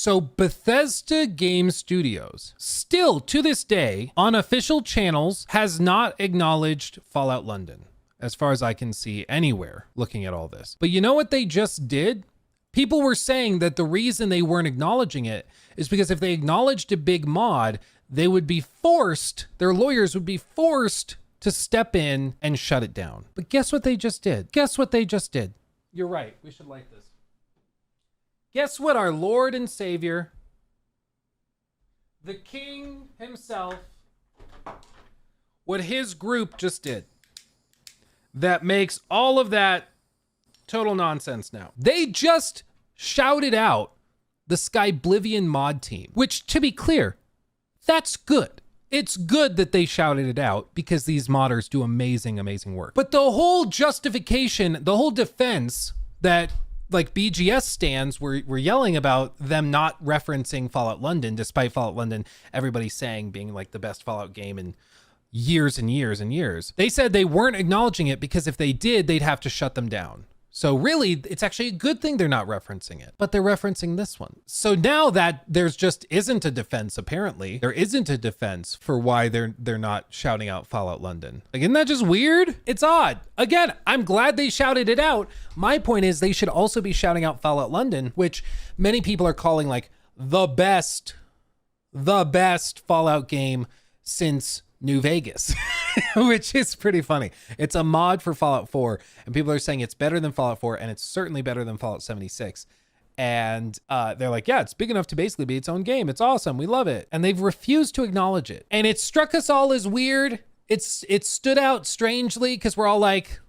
So Bethesda Game Studios, still to this day, on official channels, has not acknowledged Fallout London, as far as I can see anywhere looking at all this. But you know what they just did? People were saying that the reason they weren't acknowledging it is because if they acknowledged a big mod, they would be forced, their lawyers would be forced to step in and shut it down. But guess what they just did? Guess what they just did? You're right. We should like this. Guess what our Lord and Savior, the King himself, what his group just did that makes all of that total nonsense now. They just shouted out the Skyblivion mod team, which, to be clear, that's good. It's good that they shouted it out because these modders do amazing, amazing work. But the whole justification, the whole defense that like BGS stands were yelling about them not referencing Fallout London, despite Fallout London, everybody saying being like the best Fallout game in years and years and years. They said they weren't acknowledging it because if they did, they'd have to shut them down. So really, it's actually a good thing they're not referencing it, but they're referencing this one. So now that there's just isn't a defense, apparently, there isn't a defense for why they're not shouting out Fallout London. Like, isn't that just weird? It's odd. Again, I'm glad they shouted it out. My point is they should also be shouting out Fallout London, which many people are calling like the best Fallout game since New Vegas, which is pretty funny. It's a mod for Fallout 4, and people are saying it's better than Fallout 4, and it's certainly better than Fallout 76. And they're like, yeah, it's big enough to basically be its own game. It's awesome. We love it. And they've refused to acknowledge it. And it struck us all as weird. It stood out strangely because we're all like,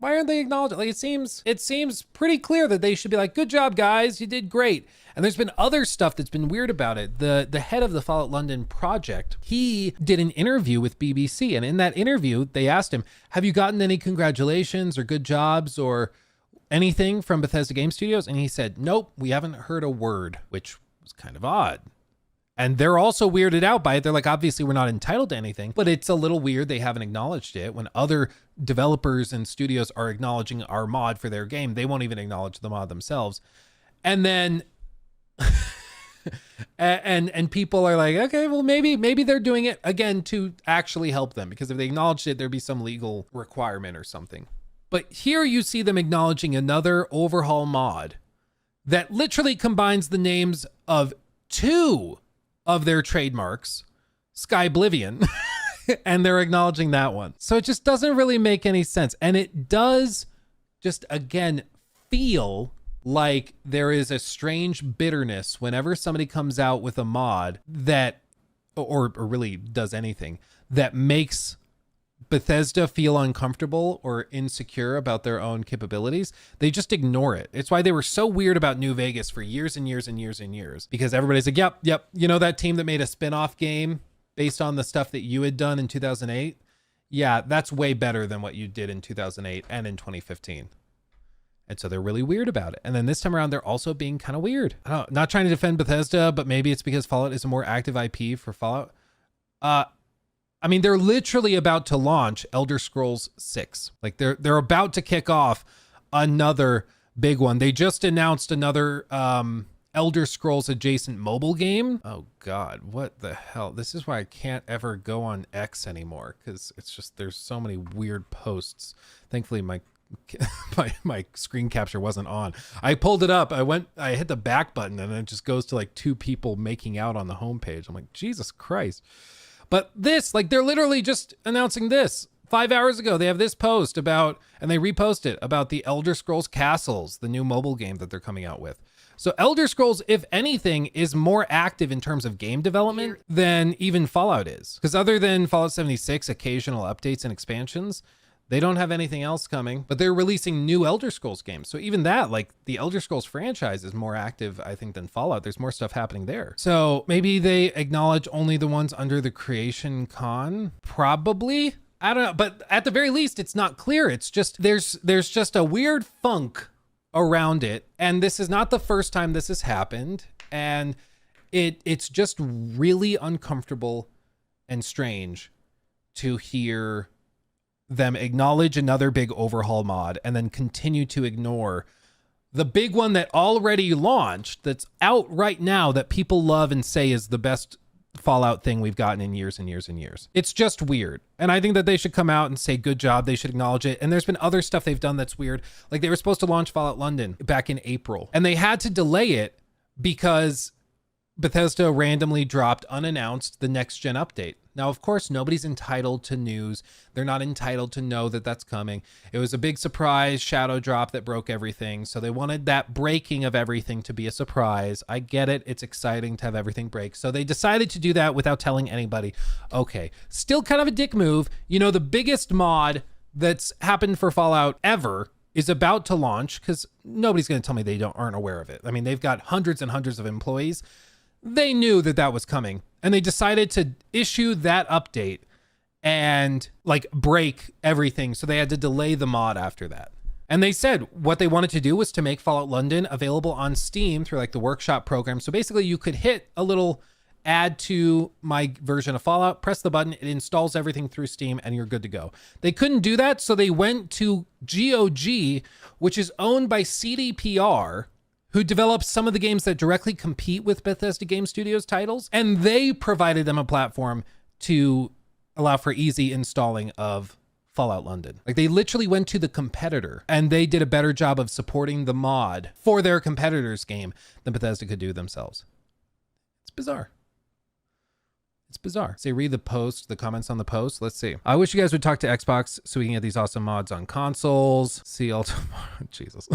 why aren't they acknowledging? Like, it seems pretty clear that they should be like, good job, guys. You did great. And there's been other stuff that's been weird about it. The head of the Fallout London project, he did an interview with BBC. And in that interview, they asked him, have you gotten any congratulations or good jobs or anything from Bethesda Game Studios? And he said, nope, we haven't heard a word, which was kind of odd. And they're also weirded out by it. They're like, obviously we're not entitled to anything, but it's a little weird they haven't acknowledged it. When other developers and studios are acknowledging our mod for their game, they won't even acknowledge the mod themselves. And then and people are like, okay, well, maybe they're doing it again to actually help them, because if they acknowledged it, there'd be some legal requirement or something. But here you see them acknowledging another overhaul mod that literally combines the names of two of their trademarks, Skyblivion, and they're acknowledging that one. So it just doesn't really make any sense. And it does just, again, feel like there is a strange bitterness whenever somebody comes out with a mod that, or really does anything, that makes Bethesda feel uncomfortable or insecure about their own capabilities. They just ignore it. It's why they were so weird about New Vegas for years and years and years and years, because everybody's like, yep. You know, that team that made a spin-off game based on the stuff that you had done in 2008? Yeah, that's way better than what you did in 2008 and in 2015. And so they're really weird about it. And then this time around, they're also being kind of weird. I don't know, not trying to defend Bethesda, but maybe it's because Fallout is a more active IP for Fallout. I mean, they're literally about to launch Elder Scrolls 6. Like they're about to kick off another big one. They just announced another Elder Scrolls adjacent mobile game. Oh God, what the hell? This is why I can't ever go on X anymore, because it's just, there's so many weird posts. Thankfully, my screen capture wasn't on. I pulled it up. I hit the back button, and it just goes to like two people making out on the homepage. I'm like, Jesus Christ. But this, like, they're literally just announcing this 5 hours ago. They have this post about, and they repost it, about the Elder Scrolls Castles, the new mobile game that they're coming out with. So Elder Scrolls, if anything, is more active in terms of game development than even Fallout is. Because other than Fallout 76, occasional updates and expansions, they don't have anything else coming, but they're releasing new Elder Scrolls games. So even that, like, the Elder Scrolls franchise is more active, I think, than Fallout. There's more stuff happening there. So maybe they acknowledge only the ones under the Creation Con? Probably. I don't know, but at the very least, it's not clear. It's just, there's just a weird funk around it. And this is not the first time this has happened. And it's just really uncomfortable and strange to hear them acknowledge another big overhaul mod and then continue to ignore the big one that already launched, that's out right now, that people love and say is the best Fallout thing we've gotten in years and years and years. It's just weird. And I think that they should come out and say, good job. They should acknowledge it. And there's been other stuff they've done that's weird. Like they were supposed to launch Fallout London back in April, and they had to delay it because Bethesda randomly dropped unannounced the next gen update. Now, of course, nobody's entitled to news. They're not entitled to know that that's coming. It was a big surprise shadow drop that broke everything. So they wanted that breaking of everything to be a surprise. I get it. It's exciting to have everything break. So they decided to do that without telling anybody. Okay. Still kind of a dick move. You know, the biggest mod that's happened for Fallout ever is about to launch, because nobody's going to tell me they aren't aware of it. I mean, they've got hundreds and hundreds of employees. They knew that that was coming, and they decided to issue that update and like break everything. So they had to delay the mod after that. And they said what they wanted to do was to make Fallout London available on Steam through like the workshop program. So basically you could hit a little add to my version of Fallout, press the button, it installs everything through Steam, and you're good to go. They couldn't do that, so they went to GOG, which is owned by CDPR, who develops some of the games that directly compete with Bethesda Game Studios titles, and they provided them a platform to allow for easy installing of Fallout London. Like they literally went to the competitor, and they did a better job of supporting the mod for their competitor's game than Bethesda could do themselves. It's bizarre. It's bizarre. Say, read the post, the comments on the post. Let's see. I wish you guys would talk to Xbox so we can get these awesome mods on consoles. See, Jesus.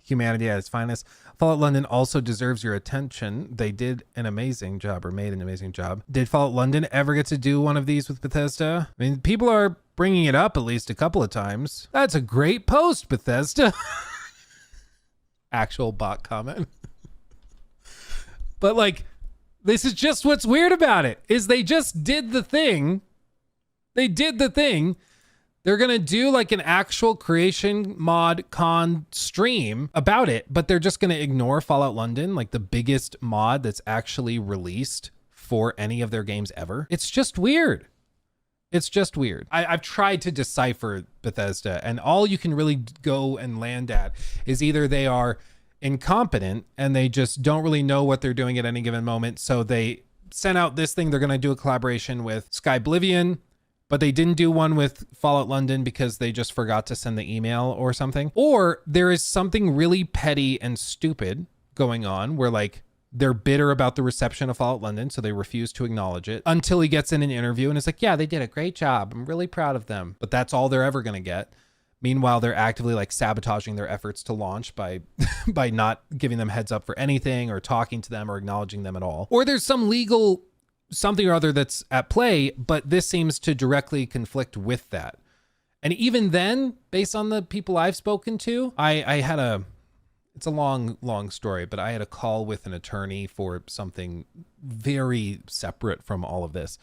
Humanity at its finest. Fallout London also deserves your attention. They did an amazing job, or made an amazing job. Did Fallout London ever get to do one of these with Bethesda? I mean, people are bringing it up at least a couple of times. That's a great post, Bethesda. Actual bot comment. But like, this is just what's weird about it, is they just did the thing. They did the thing. They're going to do like an actual creation mod con stream about it, but they're just going to ignore Fallout London, like the biggest mod that's actually released for any of their games ever. It's just weird. It's just weird. I've tried to decipher Bethesda, and all you can really go and land at is either they are incompetent and they just don't really know what they're doing at any given moment. So they sent out this thing. They're going to do a collaboration with Skyblivion, but they didn't do one with Fallout London because they just forgot to send the email or something. Or there is something really petty and stupid going on where like they're bitter about the reception of Fallout London, so they refuse to acknowledge it until he gets in an interview and it's like, yeah, they did a great job. I'm really proud of them. But that's all they're ever going to get. Meanwhile, they're actively like sabotaging their efforts to launch by by not giving them heads up for anything or talking to them or acknowledging them at all. Or there's some legal something or other that's at play, but this seems to directly conflict with that. And even then, based on the people I've spoken to, I had it's a long story, but I had a call with an attorney for something very separate from all of this.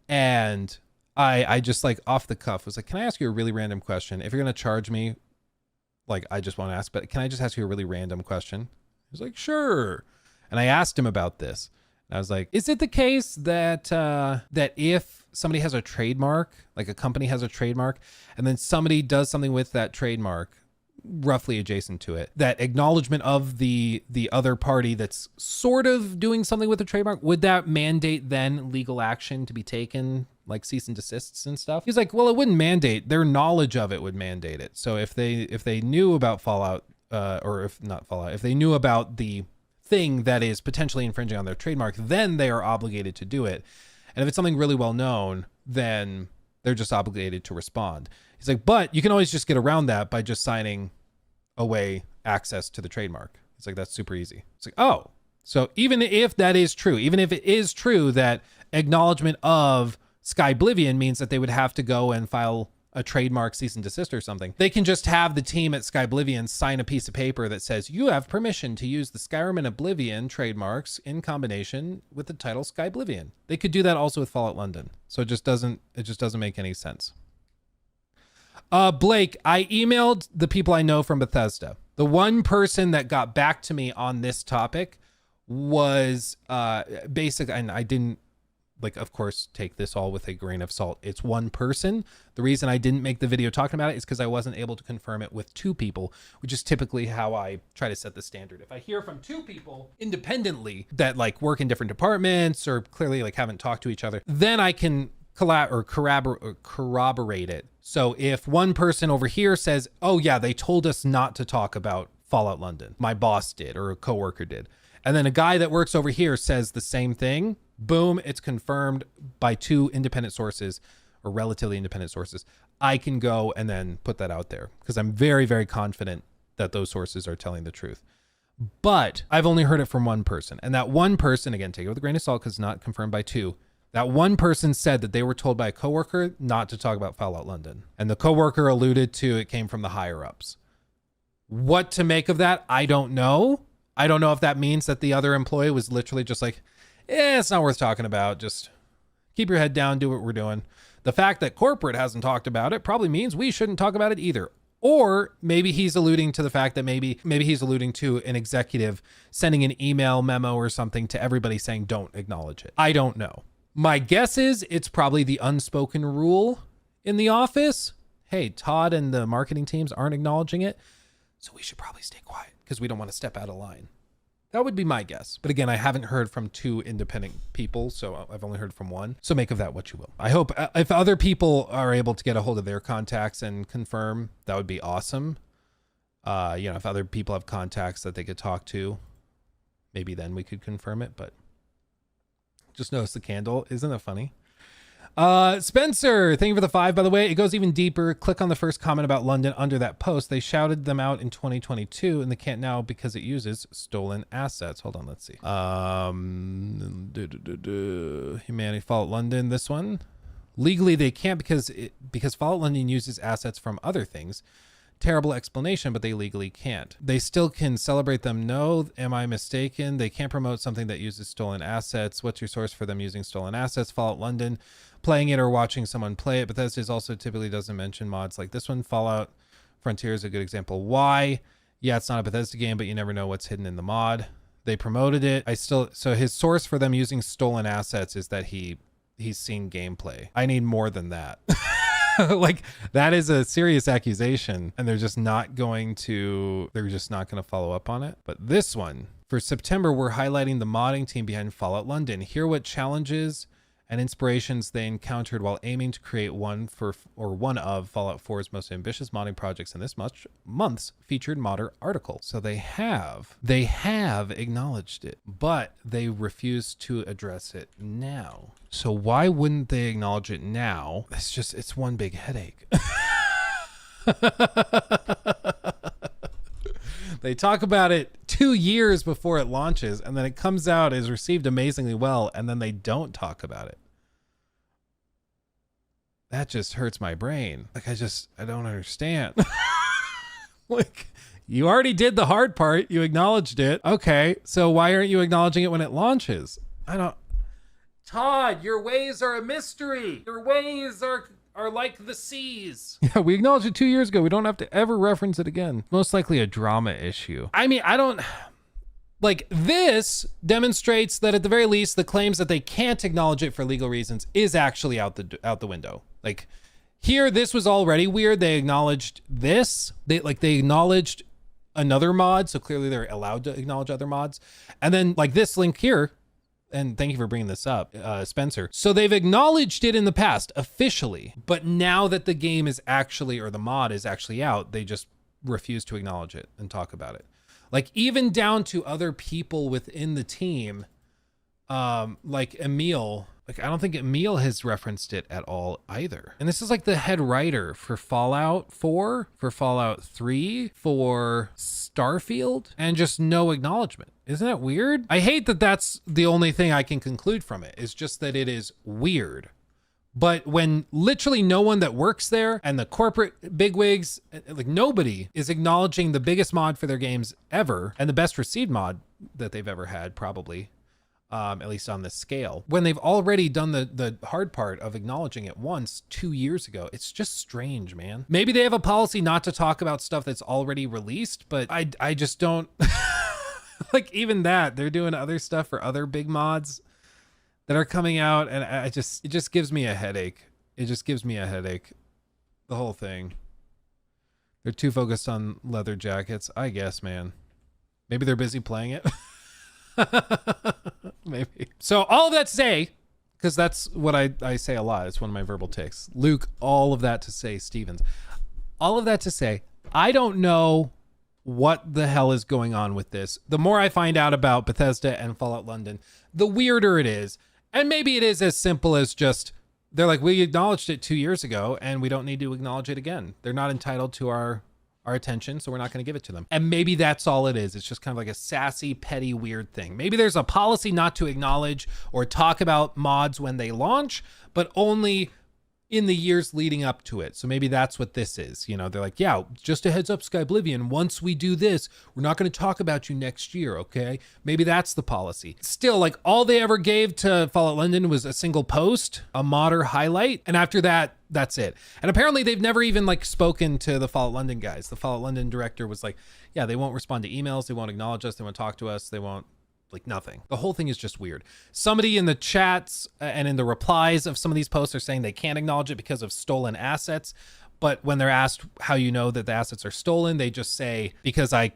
And I just like off the cuff was like, can I ask you a really random question? If you're going to charge me, like, I just want to ask, but can I just ask you a really random question? He was like, sure. And I asked him about this. I was like, is it the case that that if somebody has a trademark, like a company has a trademark, and then somebody does something with that trademark roughly adjacent to it, that acknowledgement of the other party that's sort of doing something with the trademark, would that mandate then legal action to be taken, like cease and desists and stuff? He's like, well, it wouldn't mandate. Their knowledge of it would mandate it. So if they knew about Fallout, or if not Fallout, if they knew about the thing that is potentially infringing on their trademark, then they are obligated to do it. And if it's something really well known, then they're just obligated to respond. He's like, but you can always just get around that by just signing away access to the trademark. It's like, that's super easy. It's like, oh, so even if that is true, even if it is true that acknowledgement of Skyblivion means that they would have to go and file a trademark cease and desist or something, they can just have the team at Skyblivion sign a piece of paper that says you have permission to use the Skyrim and Oblivion trademarks in combination with the title Skyblivion. They could do that also with Fallout London. So it just doesn't make any sense. Blake, I emailed the people I know from Bethesda. The one person that got back to me on this topic was basic, and I didn't like, of course, take this all with a grain of salt. It's one person. The reason I didn't make the video talking about it is because I wasn't able to confirm it with two people, which is typically how I try to set the standard. If I hear from two people independently that like work in different departments or clearly like haven't talked to each other, then I can corroborate it. So if one person over here says, oh yeah, they told us not to talk about Fallout London, my boss did or a coworker did, and then a guy that works over here says the same thing, boom, it's confirmed by two independent sources or relatively independent sources. I can go and then put that out there because I'm very, very confident that those sources are telling the truth. But I've only heard it from one person. And that one person, again, take it with a grain of salt because it's not confirmed by two. That one person said that they were told by a coworker not to talk about Fallout London. And the coworker alluded to it came from the higher ups. What to make of that, I don't know. I don't know if that means that the other employee was literally just like, it's not worth talking about. Just keep your head down, do what we're doing. The fact that corporate hasn't talked about it probably means we shouldn't talk about it either. Or maybe he's alluding to the fact that maybe he's alluding to an executive sending an email memo or something to everybody saying, don't acknowledge it. I don't know. My guess is it's probably the unspoken rule in the office. Hey, Todd and the marketing teams aren't acknowledging it, so we should probably stay quiet because we don't want to step out of line. That would be my guess. But again, I haven't heard from two independent people, so I've only heard from one. So make of that what you will. I hope if other people are able to get a hold of their contacts and confirm, that would be awesome. If other people have contacts that they could talk to, maybe then we could confirm it. But just notice the candle. Isn't that funny? Spencer, thank you for the 5, by the way. It goes even deeper. Click on the first comment about London under that post. They shouted them out in 2022 and they can't now because it uses stolen assets. Hold on, let's see. Humanity Fallout London, this one. Legally they can't because Fallout London uses assets from other things. Terrible explanation, but they legally can't. They still can celebrate them. No, am I mistaken? They can't promote something that uses stolen assets. What's your source for them using stolen assets? Fallout London, playing it or watching someone play it. Bethesda also typically doesn't mention mods like this one. Fallout Frontier is a good example. Why? Yeah, it's not a Bethesda game, but you never know what's hidden in the mod. They promoted it. So his source for them using stolen assets is that he's seen gameplay. I need more than that. Like that is a serious accusation and they're just not going to follow up on it. But this one for September, we're highlighting the modding team behind Fallout London. Hear what challenges and inspirations they encountered while aiming to create one of Fallout 4's most ambitious modding projects in this month's featured modder article. So they have acknowledged it, but they refuse to address it now. So why wouldn't they acknowledge it now? It's one big headache. They talk about it 2 years before it launches, and then it comes out, is received amazingly well, and then they don't talk about it. That just hurts my brain. Like, I don't understand. Like, you already did the hard part. You acknowledged it. Okay, so why aren't you acknowledging it when it launches? Todd, your ways are a mystery. Your ways are like the seas. Yeah, we acknowledged it 2 years ago. We don't have to ever reference it again. Most likely a drama issue. I mean, this demonstrates that at the very least, the claims that they can't acknowledge it for legal reasons is actually out the window. Like here, this was already weird. They acknowledged this. They acknowledged another mod. So clearly they're allowed to acknowledge other mods. And then like this link here, and thank you for bringing this up, Spencer. So they've acknowledged it in the past officially, but now that the game is actually, or the mod is actually out, they just refuse to acknowledge it and talk about it. Like even down to other people within the team, like Emil, like I don't think Emil has referenced it at all either. And this is like the head writer for Fallout 4, for Fallout 3, for Starfield, and just no acknowledgement. Isn't that weird? I hate that that's the only thing I can conclude from it. It's just that it is weird. But when literally no one that works there and the corporate bigwigs, like nobody is acknowledging the biggest mod for their games ever and the best received mod that they've ever had, probably, at least on this scale, when they've already done the hard part of acknowledging it once 2 years ago, it's just strange, man. Maybe they have a policy not to talk about stuff that's already released, but I just don't like even that. They're doing other stuff for other big mods. that are coming out, and it just gives me a headache. It just gives me a headache. The whole thing. They're too focused on leather jackets, I guess, man. Maybe they're busy playing it. Maybe. So all of that to say, because that's what I say a lot. It's one of my verbal tics. Luke, all of that to say, Stevens. All of that to say, I don't know what the hell is going on with this. The more I find out about Bethesda and Fallout London, the weirder it is. And maybe it is as simple as just, they're like, we acknowledged it 2 years ago and we don't need to acknowledge it again. They're not entitled to our attention, so we're not going to give it to them. And maybe that's all it is. It's just kind of like a sassy, petty, weird thing. Maybe there's a policy not to acknowledge or talk about mods when they launch, but only in the years leading up to it. So maybe that's what this is. You know, they're like, yeah, just a heads up, Skyblivion, once we do this, we're not going to talk about you next year, okay? Maybe that's the policy. Still, like, all they ever gave to Fallout London was a single post, a modder highlight, and after that, that's it. And apparently they've never even like spoken to the Fallout London guys. The Fallout London director was like, yeah, they won't respond to emails, they won't acknowledge us, they won't talk to us, they won't, like, nothing. The whole thing is just weird. Somebody in the chats and in the replies of some of these posts are saying they can't acknowledge it because of stolen assets. But when they're asked how you know that the assets are stolen, they just say, because I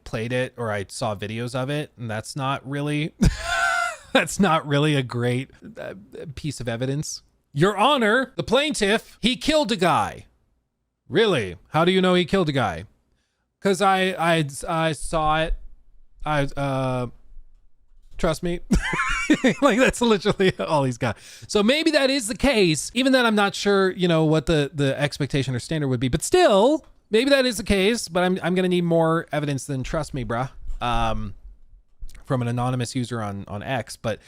played it or I saw videos of it. And that's not really, that's not really a great piece of evidence. Your Honor, the plaintiff, he killed a guy. Really? How do you know he killed a guy? Because I saw it. Trust me. Like, that's literally all he's got. So maybe that is the case, even then I'm not sure, you know, what the expectation or standard would be, but still, maybe that is the case, but I'm going to need more evidence than trust me, bruh, from an anonymous user on X. But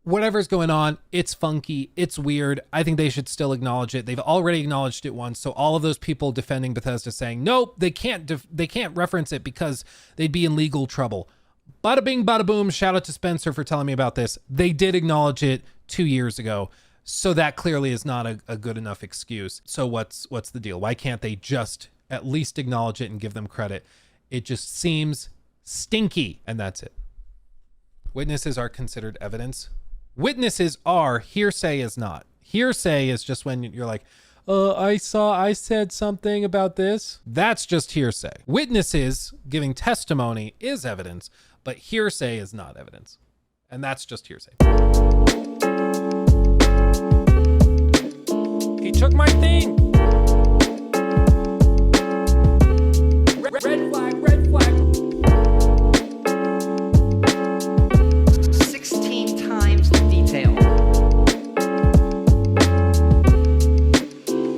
whatever's going on, it's funky, it's weird. I think they should still acknowledge it. They've already acknowledged it once. So all of those people defending Bethesda saying, nope, they can't reference it because they'd be in legal trouble. Bada bing, bada boom. Shout out to Spencer for telling me about this. They did acknowledge it 2 years ago. So that clearly is not a good enough excuse. So what's the deal? Why can't they just at least acknowledge it and give them credit? It just seems stinky, and that's it. Witnesses are considered evidence. Witnesses are, hearsay is not. Hearsay is just when you're like, I said something about this. That's just hearsay. Witnesses giving testimony is evidence, but hearsay is not evidence. And that's just hearsay. He took my thing.